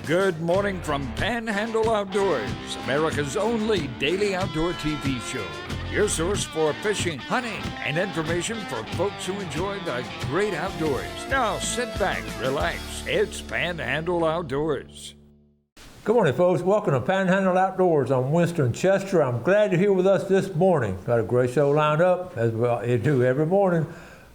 Good morning from Panhandle Outdoors, America's only daily outdoor TV show. Your source for fishing, hunting, and information for folks who enjoy the great outdoors. Now sit back, relax. It's Panhandle Outdoors. Good morning, folks. Welcome to Panhandle Outdoors. I'm Winston Chester. I'm glad you're here with us this morning. Got a great show lined up, as we do every morning.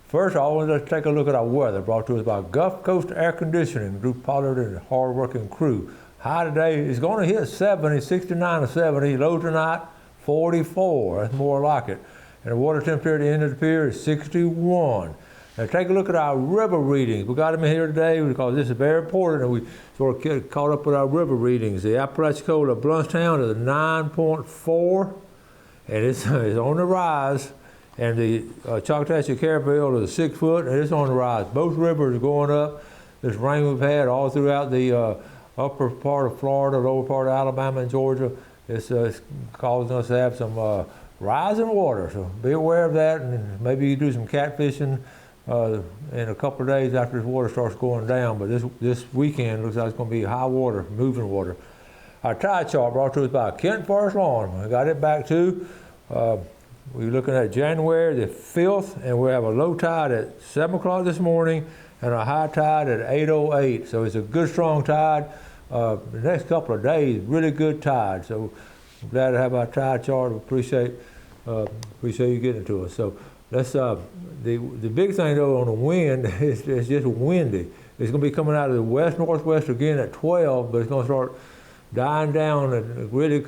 First, I want to take a look at our weather, brought to us by Gulf Coast Air Conditioning, Drew Pollard and the hard-working crew. High today is going to hit 70, 69 to 70. Low tonight, 44. That's more like it. And the water temperature at the end of the pier is 61. Now take a look at our river readings. We got them in here today because this is very important, and we sort of caught up with our river readings. The Apalachicola Bluntstown is a 9.4, and it's on the rise. And the Choctawhatchee Caryville is a 6 foot, and it's on the rise. Both rivers are going up. This rain we've had all throughout the upper part of Florida, lower part of Alabama and Georgia, it's causing us to have some rising water. So be aware of that, and maybe you do some catfishing in a couple of days after this water starts going down. But this weekend looks like it's going to be high water, moving water. Our tide chart brought to us by Kent Forest Lawn. I got it back too. We're looking at January the 5th, and we have a low tide at 7 o'clock this morning and a high tide at 8:08. So it's a good, strong tide. The next couple of days, really good tide. So I'm glad to have our tide chart. Appreciate you getting it to us. So let's the big thing though on the wind is it's just windy. It's going to be coming out of the west-northwest again at 12, but it's going to start dying down and really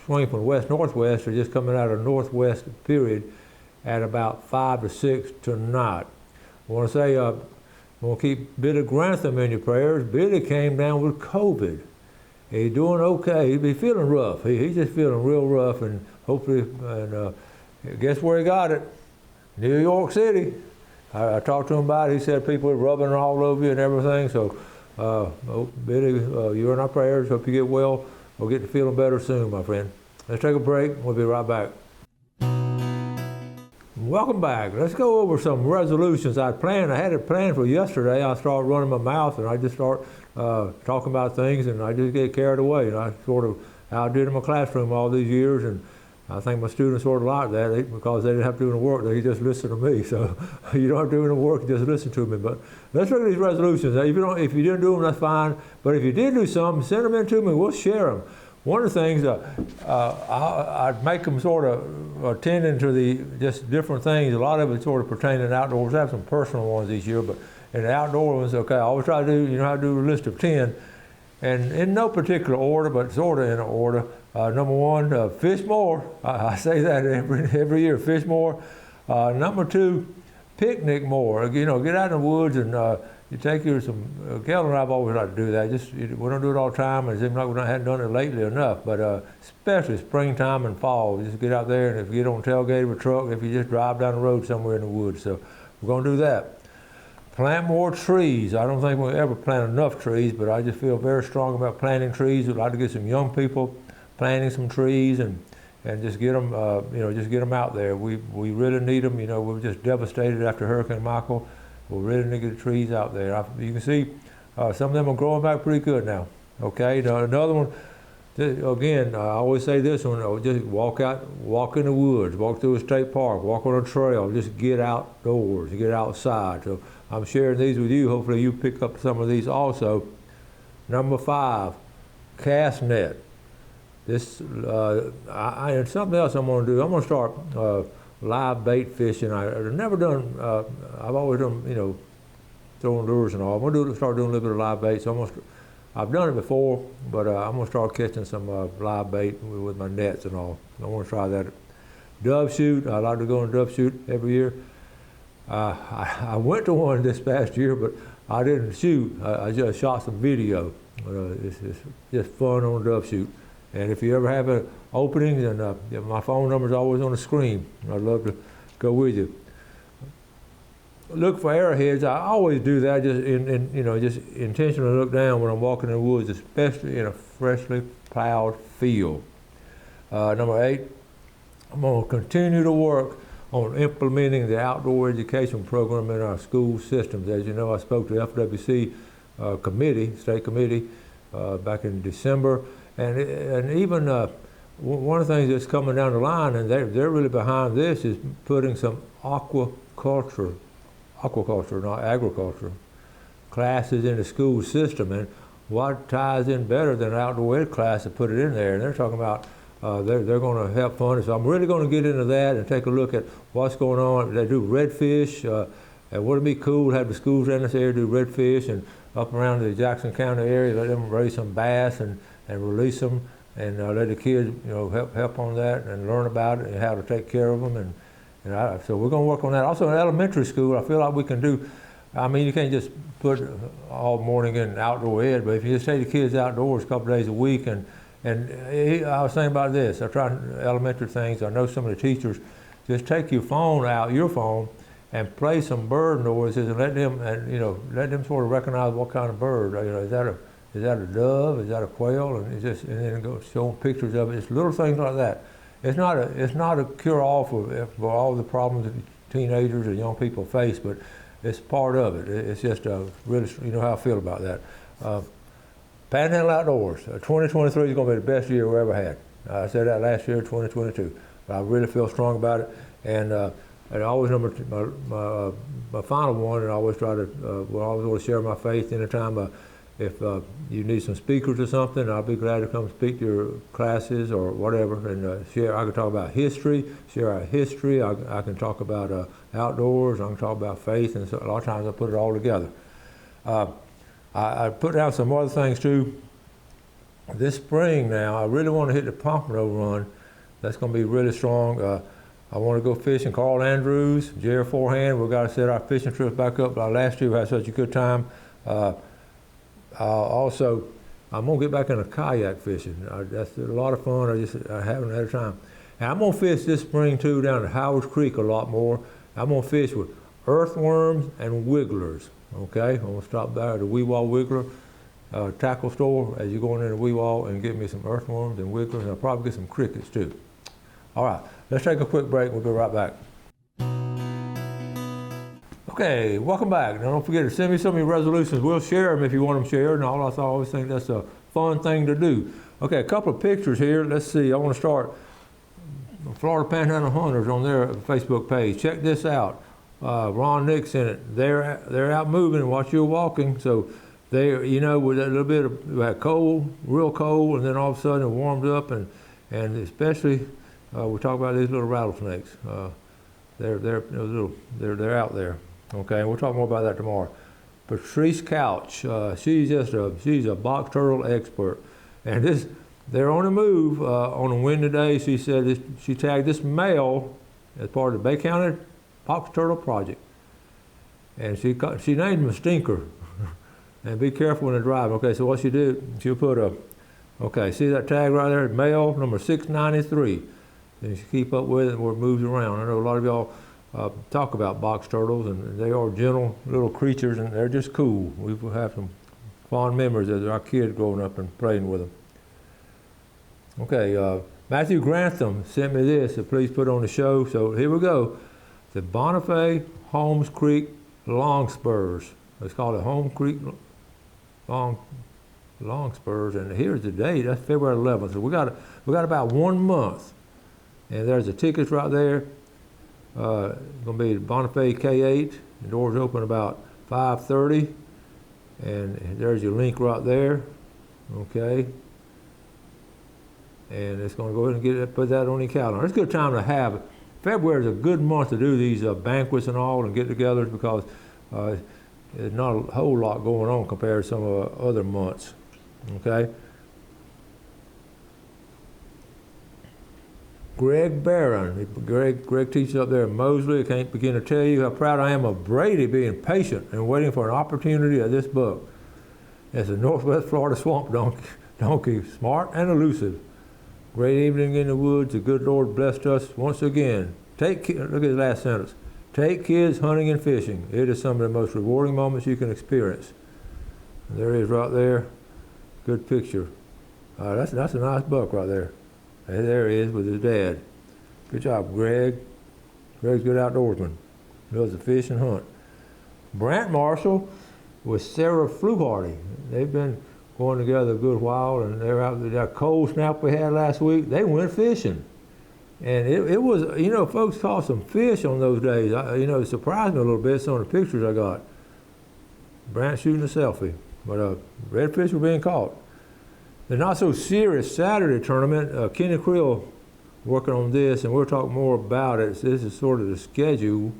swing from west-northwest or just coming out of northwest period at about 5 to 6 tonight. I want to say, I want to keep Billy Grantham in your prayers. Billy came down with COVID. He's doing okay. He's feeling rough. He's just feeling real rough, and hopefully, guess where he got it? New York City. I talked to him about it. He said people are rubbing all over you and everything. So, Billy, you're in our prayers. Hope you get well. We'll get to feeling better soon, my friend. Let's take a break. We'll be right back. Welcome back. Let's go over some resolutions I had it planned for yesterday. I started running my mouth, and I just start talking about things, and I just get carried away. And I sort of outdid in my classroom all these years, and I think my students sort of like that because they didn't have to do the work. They just listen to me. So you don't have to do the work, just listen to me. But let's look at these resolutions. Now, if you didn't do them, that's fine. But if you did do some, send them in to me. We'll share them. One of the things I'd make them sort of attending to just different things. A lot of it sort of pertaining to outdoors. I have some personal ones this year, but in the outdoor ones, okay, I always try to do, how to do a list of 10. And in no particular order, but sort of in order. Number one, fish more. I say that every year, fish more. Number two, picnic more. Get out in the woods and you take some. Kel and I've always liked to do that. We don't do it all the time, and it seems like we haven't done it lately enough. But especially springtime and fall, just get out there, and if you get on tailgate of a truck, if you just drive down the road somewhere in the woods. So we're going to do that. Plant more trees. I don't think we'll ever plant enough trees, but I just feel very strong about planting trees. We'd like to get some young people planting some trees and just get them, just get them out there. We really need them. We were just devastated after Hurricane Michael. We really need to get the trees out there. You can see some of them are growing back pretty good now. Okay, now another one. Again, I always say this one: just walk in the woods, walk through a state park, walk on a trail. Just get outdoors, get outside. So I'm sharing these with you. Hopefully, you pick up some of these also. Number 5, cast net. This and something else I'm going to do. I'm going to start live bait fishing. I've never done. I've always done, throwing lures and all. I'm going to start doing a little bit of live bait. So I've done it before, but I'm going to start catching some live bait with my nets and all. I want to try that. Dove shoot. I like to go on a dove shoot every year. I went to one this past year, but I didn't shoot. I just shot some video. It's just fun on a dove shoot. And if you ever have an opening, then my phone number is always on the screen. I'd love to go with you. Look for arrowheads. I always do that. Just intentionally look down when I'm walking in the woods, especially in a freshly plowed field. Number 8, I'm going to continue to work on implementing the outdoor education program in our school systems. As you know, I spoke to the FWC committee, state committee, back in December, and even one of the things that's coming down the line, and they're really behind this, is putting some aquaculture, not agriculture, classes in the school system. And what ties in better than an outdoor ed class to put it in there? And they're talking about they're going to help fund it. So I'm really going to get into that and take a look at what's going on. They do redfish. And wouldn't it be cool to have the schools in this area do redfish, and up around the Jackson County area, let them raise some bass and release them, and let the kids, help on that and learn about it and how to take care of them. So we're going to work on that. Also in elementary school, I feel like we can do, I mean, you can't just put all morning in outdoor ed, but if you just take the kids outdoors a couple days a week, and I was thinking about this, I tried elementary things, I know some of the teachers, just take your phone out, and play some bird noises and let them sort of recognize what kind of bird. Is that a dove? Is that a quail? And then go show them pictures of it. It's little things like that. It's not a cure-all for all the problems that teenagers and young people face, but it's part of it. It's just really, how I feel about that. Panhandle Outdoors, 2023 is going to be the best year we ever had. I said that last year, 2022. But I really feel strong about it, and I always remember my final one, and I always try to, I always want to share my faith anytime. If you need some speakers or something, I'll be glad to come speak to your classes or whatever, and share. I can talk about history, share our history. I can talk about outdoors. I can talk about faith, and so a lot of times I put it all together. I put down some other things too. This spring now, I really want to hit the Pompano run. That's going to be really strong. I want to go fishing. Carl Andrews, Jerry Forehand, we've got to set our fishing trips back up. Last year we had such a good time. Also, I'm going to get back into kayak fishing. That's a lot of fun. I haven't had time. And I'm going to fish this spring too down at Howard's Creek a lot more. I'm going to fish with earthworms and wigglers. Okay, I'm going to stop by at the Weewall Wiggler tackle store as you're going into Weewall and get me some earthworms and wigglers, and I'll probably get some crickets too. All right, let's take a quick break. We'll be right back. Okay, welcome back. Now don't forget to send me some of your resolutions. We'll share them if you want them shared, and I always think that's a fun thing to do. Okay, a couple of pictures here. Let's see, I want to start Florida Panhandle Hunters on their Facebook page. Check this out. Ron Nick's in it. They're out moving and while you're walking, so they, with a little bit of, we had cold, real cold, and then all of a sudden it warmed up, and especially we talk about these little rattlesnakes. They're out there. Okay, and we'll talk more about that tomorrow. Patrice Couch, she's a box turtle expert, and they're on the move on a windy day. She said she tagged this male as part of the Bay County Box Turtle Project, and she named him a Stinker. And be careful when they drive. Okay, so what she did, she'll put see that tag right there, male number 693. And you keep up with it where it moves around. I know a lot of y'all talk about box turtles, and they are gentle little creatures, and they're just cool. We have some fond memories of our kids growing up and playing with them. Okay, Matthew Grantham sent me this, so please put on the show. So here we go. The Bonifay Holmes Creek Long Spurs. It's called the Holmes Creek Long Spurs, and here's the date. That's February 11th. So we got about 1 month. And there's the tickets right there. Going to be Bonifay K8. The doors open about 5:30. And there's your link right there. Okay. And it's going to go ahead and put that on your calendar. It's a good time to have it. February is a good month to do these banquets and all and get-togethers because there's not a whole lot going on compared to some of the other months. Okay. Greg Barron. Greg teaches up there in Mosley. I can't begin to tell you how proud I am of Brady being patient and waiting for an opportunity at this book. It's a Northwest Florida swamp donkey, smart and elusive. Great evening in the woods. The good Lord blessed us once again. Look at the last sentence. Take kids hunting and fishing. It is some of the most rewarding moments you can experience. And there he is right there. Good picture. That's a nice buck right there. And there he is with his dad. Good job, Greg. Greg's a good outdoorsman. Loves to fish and hunt. Brant Marshall with Sarah Fluharty. They've been going together a good while, and they're out there. That cold snap we had last week, they went fishing. And it was, folks caught some fish on those days. It surprised me a little bit, some of the pictures I got. Brant shooting a selfie, but redfish were being caught. The not so serious Saturday tournament, Kenny Creel working on this, and we'll talk more about it. So this is sort of the schedule.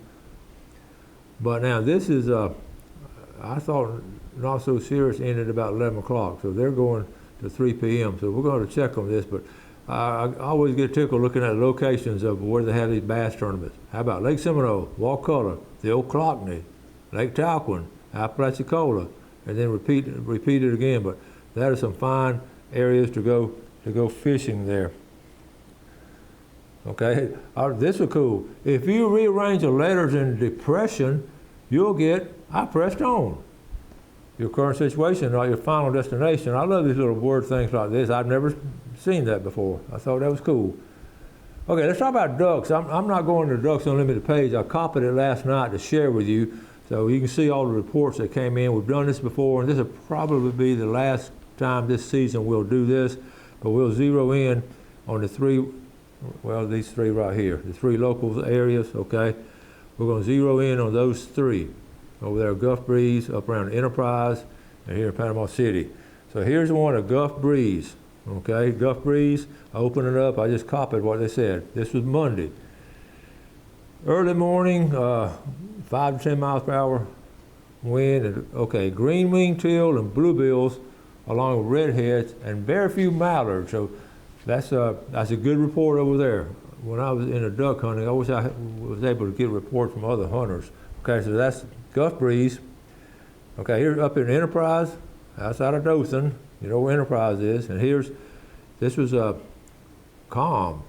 But now this is, I thought not so serious ended about 11 o'clock, so they're going to 3 p.m. So we're going to check on this, but I always get tickled looking at locations of where they have these bass tournaments. How about Lake Seminole, Wakulla, the Ocklawaha, Lake Talquin, Apalachicola, and then repeat it again. But that are some fine areas to go fishing there. Okay, this is cool. If you rearrange the letters in depression, you'll get I pressed on. Your current situation, or your final destination. I love these little word things like this. I've never seen that before. I thought that was cool. Okay, let's talk about ducks. I'm not going to the Ducks Unlimited page. I copied it last night to share with you, so you can see all the reports that came in. We've done this before, and this will probably be the last time this season we'll do this, but we'll zero in on these three right here, the three local areas, okay? We're going to zero in on those three. Over there, Gulf Breeze, up around Enterprise, and here in Panama City. So here's one of Gulf Breeze, okay? Gulf Breeze, I opened it up, I just copied what they said. This was Monday. Early morning, 5 to 10 miles per hour wind, and, okay, green wing teal and bluebills along with redheads and very few mallards. So that's a good report over there. When I was in the duck hunting, I wish I was able to get a report from other hunters. Okay, so that's Gulf Breeze. Okay, here's up in Enterprise, outside of Dothan. You know where Enterprise is. And this was calm.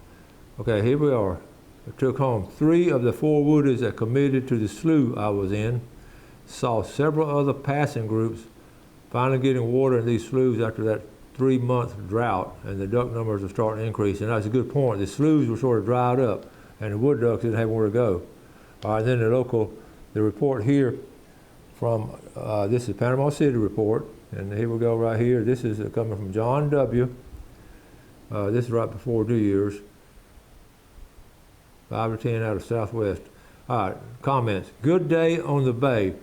Okay, here we are. I took home 3 of the 4 woodies that committed to the slough I was in. Saw several other passing groups finally getting water in these sloughs after that 3-month drought, and the duck numbers are starting to increase. And that's a good point. The sloughs were sort of dried up, and the wood ducks didn't have where to go. All right, then the report here from, this is Panama City report, and here we go right here. This is coming from John W. This is right before New Year's. 5 to 10 out of Southwest. All right, comments. Good day on the bay.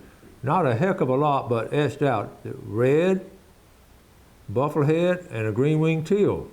Not a heck of a lot, but etched out. Red, bufflehead, and a green wing teal.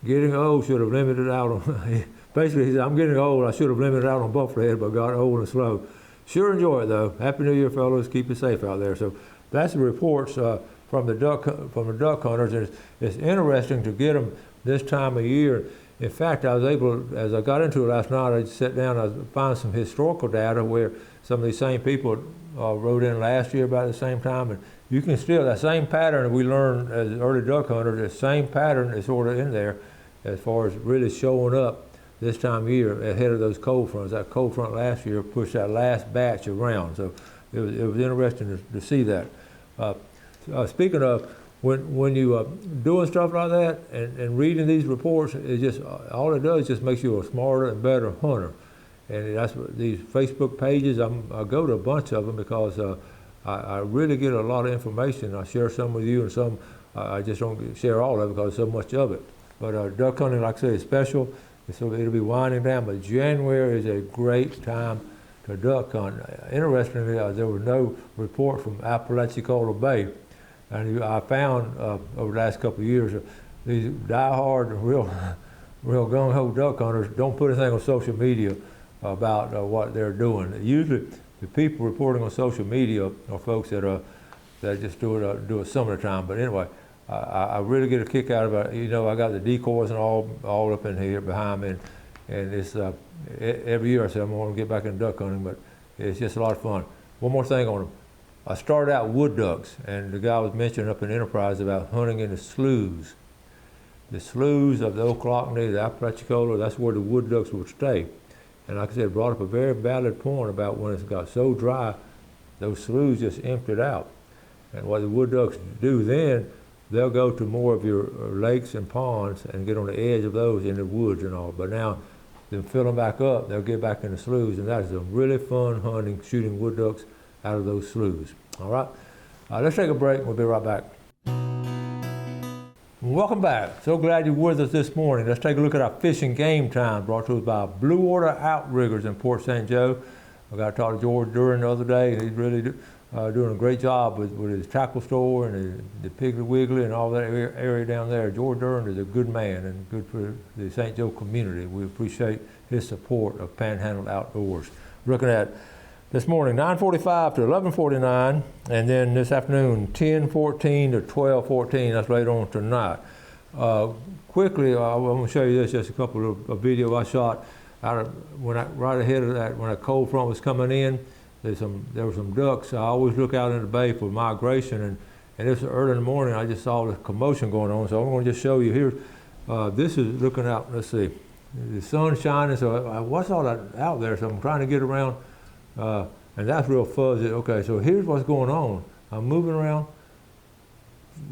Getting old should have limited out on, basically he said, I'm getting old, I should have limited out on bufflehead, but got old and slow. Sure enjoy it though. Happy New Year, fellows. Keep it safe out there. So that's the reports from the duck hunters. And it's interesting to get them this time of year. In fact, I was able, as I got into it last night, I sat down, I found some historical data where some of these same people wrote in last year about the same time, and you can still, that same pattern we learned as early duck hunters, the same pattern is sort of in there as far as really showing up this time of year ahead of those cold fronts. That cold front last year pushed that last batch around, so it was interesting to see that. Speaking of, when you doing stuff like that and reading these reports, it just, all it does just makes you a smarter and better hunter. And that's what these Facebook pages, I go to a bunch of them because I really get a lot of information. I share some with you and some I just don't share all of it because there's so much of it. But duck hunting, like I say, is special. So it'll be winding down, but January is a great time to duck hunt. Interestingly, there was no report from Apalachicola Bay. And I found over the last couple of years, these die-hard, real gung-ho duck hunters don't put anything on social media about what they're doing. Usually, the people reporting on social media are folks that just do it some of the time. But anyway, I really get a kick out of it. You know, I got the decoys and all up in here behind me, and it's every year I say I'm going to get back into duck hunting, but it's just a lot of fun. One more thing on them. I started out wood ducks, and the guy was mentioning up in Enterprise about hunting in the sloughs. The sloughs of the Ocklawaha, the Apalachicola, that's where the wood ducks would stay. And like I said, brought up a very valid point about when it got so dry, those sloughs just emptied out. And what the wood ducks do then, they'll go to more of your lakes and ponds and get on the edge of those in the woods and all. But now, then fill them back up, they'll get back in the sloughs, and that is a really fun hunting, shooting wood ducks out of those sloughs. All right, let's take a break. We'll be right back. Welcome back. So glad you're with us this morning. Let's take a look at our fishing game time brought to us by Blue Water Outriggers in Port St. Joe. I got to talk to George Duran the other day, and he's really doing a great job with his tackle store and the Piggly Wiggly and all that area down there. George Duran is a good man and good for the St. Joe community. We appreciate his support of Panhandle Outdoors. Looking at this morning, 9:45 to 11:49, and then this afternoon, 10:14 to 12:14. That's later on tonight. Quickly, I'm going to show you this. Just a couple of video I shot right ahead of that when a cold front was coming in. There were some ducks. I always look out in the bay for migration, and this was early in the morning. I just saw the commotion going on, so I'm going to just show you here. This is looking out. Let's see, the sun's shining. So what's all that out there? So I'm trying to get around. And that's real fuzzy. Okay, so here's what's going on. I'm moving around.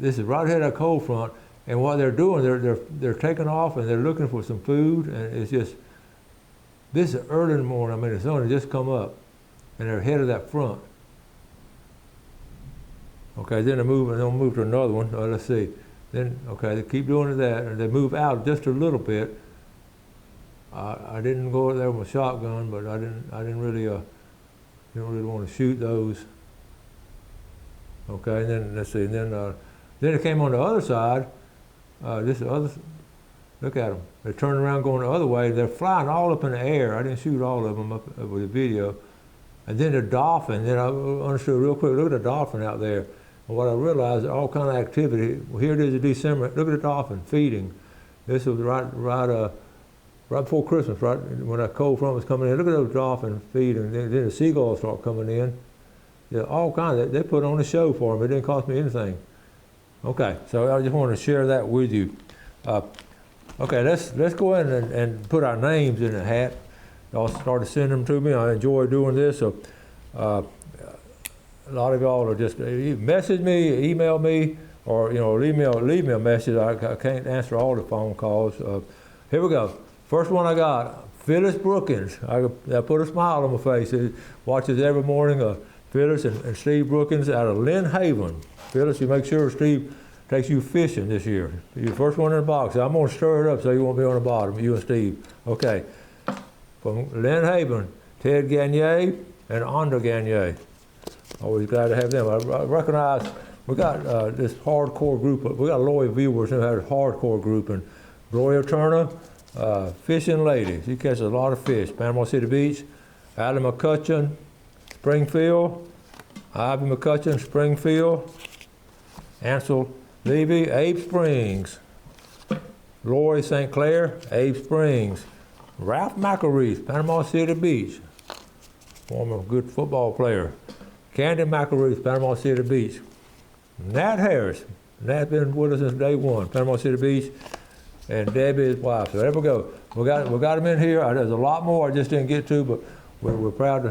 This is right ahead of that cold front, and what they're doing, they're taking off and they're looking for some food, and it's just, this is early in the morning. I mean, the sun has just come up, and they're ahead of that front. Okay, then they'll move to another one. Let's see. Then, okay, they keep doing that, and they move out just a little bit. I didn't go there with my shotgun, but I didn't really want to shoot those. Okay, and then let's see, and then it came on the other side. Look at them. They're turning around going the other way. They're flying all up in the air. I didn't shoot all of them up with the video. And then the dolphin. Then I understood real quick. Look at the dolphin out there. And what I realized, all kind of activity. Well, here it is in December. Look at the dolphin feeding. This was right before Christmas, right when that cold front was coming in. Look at those dolphins feeding. Then the seagulls start coming in. Yeah, all kinds. They put on a show for them. It didn't cost me anything. Okay, so I just wanted to share that with you. Okay, let's go ahead and put our names in the hat. Y'all started sending them to me. I enjoy doing this. So a lot of y'all are just message me, email me, or leave me a message. I can't answer all the phone calls. Here we go. First one I got, Phyllis Brookins. I put a smile on my face. He watches every morning. Phyllis and Steve Brookins out of Lynn Haven. Phyllis, you make sure Steve takes you fishing this year. You're the first one in the box. I'm going to stir it up so you won't be on the bottom, you and Steve. Okay. From Lynn Haven, Ted Gagne and Onda Gagne. Always glad to have them. I recognize we got this hardcore group. We got loyal viewers who have a hardcore group. And Gloria Turner, Fishing Lady. She catches a lot of fish. Panama City Beach. Adam McCutcheon, Springfield. Ivy McCutcheon, Springfield. Ansel Levy, Abe Springs. Lori St. Clair, Abe Springs. Ralph McElreath, Panama City Beach. Former good football player. Candy McElreath, Panama City Beach. Nat Harris. Nat's been with us since day one, Panama City Beach. And Debbie, his wife. So there we go. We got them in here. There's a lot more I just didn't get to, but we're proud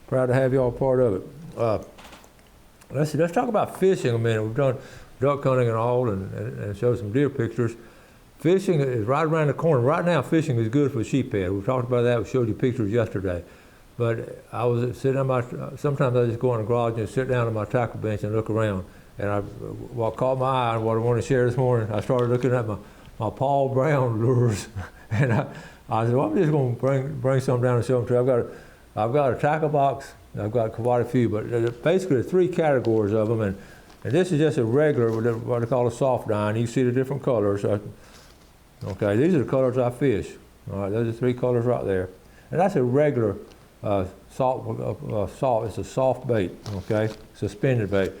to have y'all part of it. Let's talk about fishing a minute. We've done duck hunting and all, and show some deer pictures. Fishing is right around the corner. Right now, fishing is good for sheephead. We talked about that. We showed you pictures yesterday. But I was sitting on sometimes I just go in the garage and sit down on my tackle bench and look around. And what caught my eye and what I wanted to share this morning, I started looking at my Paul Brown lures. And I said, well, I'm just going to bring some down and show them to you. I've got a tackle box. I've got quite a few, but basically there's three categories of them. And this is just a regular, what they call a soft dine. You see the different colors. Okay, these are the colors I fish. All right, those are three colors right there. And that's a regular salt. It's a soft bait, okay, suspended bait.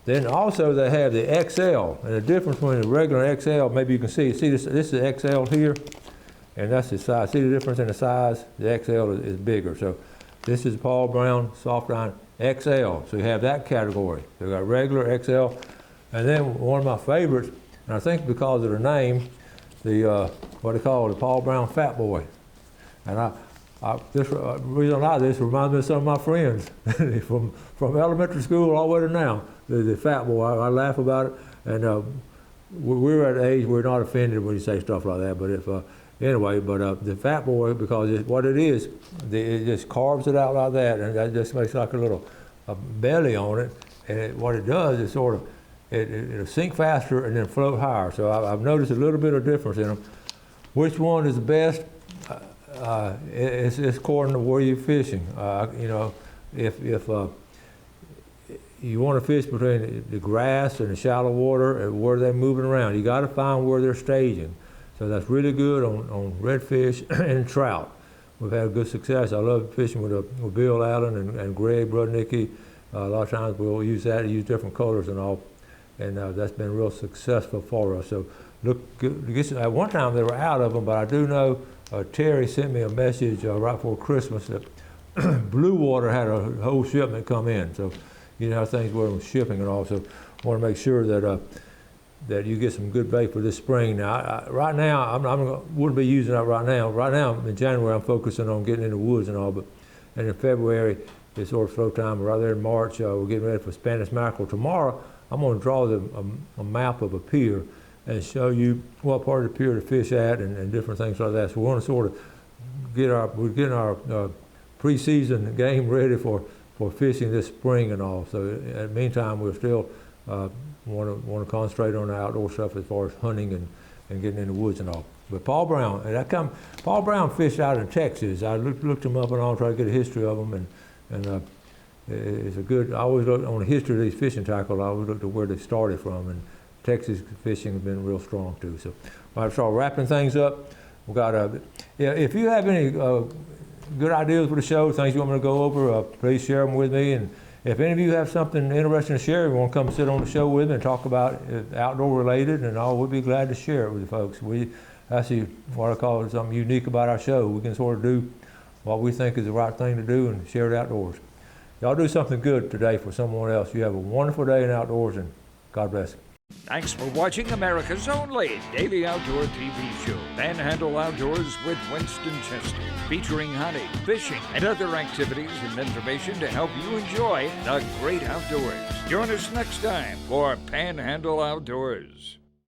Then also they have the XL, and the difference between the regular and XL, maybe you can see this is the XL here, and that's the size. See the difference in the size? The XL is bigger. So this is Paul Brown soft line XL. So you have that category. So you got regular, XL, and then one of my favorites, and I think because of the name, the what they call the Paul Brown Fat Boy. And this reason I like this reminds me of some of my friends from elementary school all the way to now. The Fat Boy, I laugh about it, and we're at an age we're not offended when you say stuff like that. But the Fat Boy, because what it is, it just carves it out like that, and that just makes like a little belly on it. And what it does is sort of, it'll sink faster and then float higher. So I've noticed a little bit of difference in them. Which one is the best? It's according to where you're fishing. You know, if you want to fish between the grass and the shallow water and where they're moving around, you got to find where they're staging. So that's really good on redfish and trout. We've had good success. I love fishing with Bill Allen and Greg Brudnicki. A lot of times we'll use that, use different colors and all, and that's been real successful for us. So look, at one time they were out of them, but I do know Terry sent me a message right before Christmas that Blue Water had a whole shipment come in. So you know how things were with shipping and all. So I want to make sure that that you get some good bait for this spring. Now, right now, I wouldn't be using that right now. Right now, in January, I'm focusing on getting in the woods and all, and in February, it's sort of slow time. Right there in March, we're getting ready for Spanish mackerel. Tomorrow, I'm going to draw a map of a pier and show you what part of the pier to fish at and different things like that. So we want to sort of we're getting our preseason game ready for fishing this spring and all. So in the meantime, we're still want to concentrate on the outdoor stuff as far as hunting and getting in the woods and all. But Paul Brown fished out in Texas. I looked him up and all, tried to get a history of him, and it's a good. I always look on the history of these fishing tackles. I always looked at where they started from, and Texas fishing has been real strong too. So I start wrapping things up. We got if you have any good ideas for the show, things you want me to go over, please share them with me. And if any of you have something interesting to share, you want to come sit on the show with me and talk about it, outdoor related and all, we'd be glad to share it with you folks. That's what I call it, something unique about our show. We can sort of do what we think is the right thing to do and share it outdoors. Y'all do something good today for someone else. You have a wonderful day in outdoors, and God bless. Thanks for watching America's only daily outdoor TV show, Panhandle Outdoors with Winston Chester, featuring hunting, fishing, and other activities and information to help you enjoy the great outdoors. Join us next time for Panhandle Outdoors.